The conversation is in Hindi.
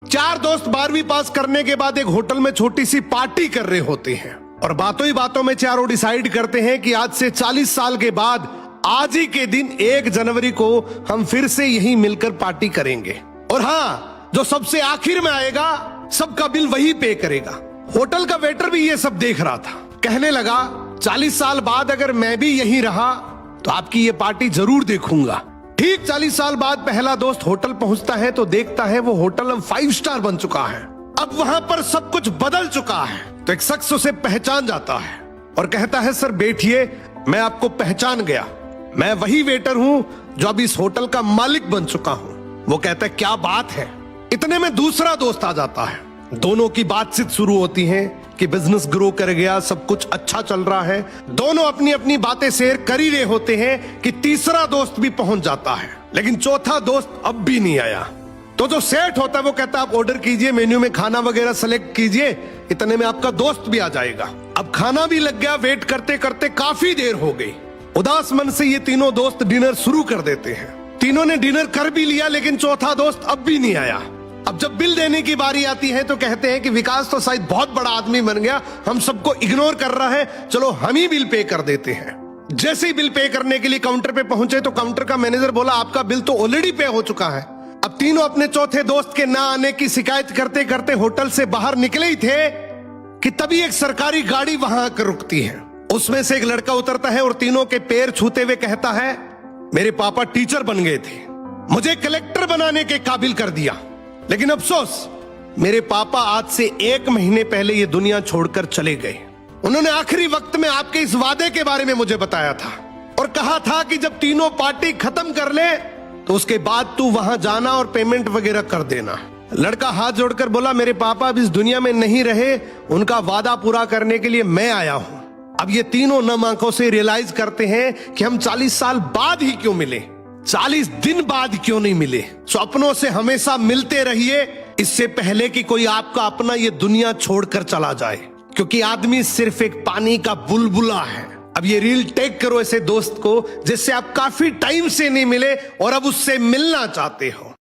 चार दोस्त 12वीं पास करने के बाद एक होटल में छोटी सी पार्टी कर रहे होते हैं और बातों ही बातों में चारों डिसाइड करते हैं कि आज से 40 साल के बाद आज ही के दिन 1 जनवरी को हम फिर से यहीं मिलकर पार्टी करेंगे। और हाँ, जो सबसे आखिर में आएगा सबका बिल वही पे करेगा। होटल का वेटर भी ये सब देख रहा था। कहने लगा 40 साल बाद अगर मैं भी यहीं रहा तो आपकी ये पार्टी जरूर देखूंगा। ठीक 40 साल बाद पहला दोस्त होटल पहुंचता है तो देखता है वो होटल अब 5 स्टार बन चुका है। अब वहां पर सब कुछ बदल चुका है। तो एक शख्स उसे पहचान जाता है और कहता है, सर बैठिए, मैं आपको पहचान गया, मैं वही वेटर हूं जो अब इस होटल का मालिक बन चुका हूं। वो कहता है, क्या बात है। इतने में दूसरा दोस्त आ जाता है। दोनों की बातचीत शुरू होती है कि बिजनेस ग्रो कर गया, सब कुछ अच्छा चल रहा है। दोनों अपनी अपनी बातें शेयर कर ही रहे होते हैं कि तीसरा दोस्त भी पहुंच जाता है, लेकिन चौथा दोस्त अब भी नहीं आया। तो जो सेठ होता है वो कहता है, आप ऑर्डर कीजिए, मेन्यू में खाना वगैरह सेलेक्ट कीजिए, इतने में आपका दोस्त भी आ जाएगा। अब खाना भी लग गया। वेट करते करते काफी देर हो गई। उदास मन से ये तीनों दोस्त डिनर शुरू कर देते हैं। तीनों ने डिनर कर भी लिया, लेकिन चौथा दोस्त अब भी नहीं आया। अब जब बिल देने की बारी आती है तो कहते हैं कि विकास तो शायद बहुत बड़ा आदमी बन गया, हम सबको इग्नोर कर रहा है, चलो हम ही बिल पे कर देते हैं। जैसे ही बिल पे करने के लिए काउंटर पे पहुंचे तो काउंटर का मैनेजर बोला, आपका बिल तो ऑलरेडी पे हो चुका है। अब तीनों अपने चौथे दोस्त के ना आने की शिकायत करते करते होटल से बाहर निकले ही थे कि तभी एक सरकारी गाड़ी वहां आकर रुकती है। उसमें से एक लड़का उतरता है और तीनों के पैर छूते हुए कहता है, मेरे पापा टीचर बन गए थे, मुझे कलेक्टर बनाने के काबिल कर दिया, लेकिन अफसोस मेरे पापा आज से 1 महीने पहले ये दुनिया छोड़कर चले गए। उन्होंने आखिरी वक्त में आपके इस वादे के बारे में मुझे बताया था और कहा था कि जब तीनों पार्टी खत्म कर ले तो उसके बाद तू वहां जाना और पेमेंट वगैरह कर देना। लड़का हाथ जोड़कर बोला, मेरे पापा अब इस दुनिया में नहीं रहे, उनका वादा पूरा करने के लिए मैं आया हूं। अब ये तीनों नम आंखों से रियलाइज करते हैं कि हम 40 साल बाद ही क्यों मिले, 40 दिन बाद क्यों नहीं मिले। स्वप्नों से हमेशा मिलते रहिए, इससे पहले कि कोई आपका अपना ये दुनिया छोड़कर चला जाए, क्योंकि आदमी सिर्फ एक पानी का बुलबुला है। अब ये रील टैग करो ऐसे दोस्त को जिससे आप काफी टाइम से नहीं मिले और अब उससे मिलना चाहते हो।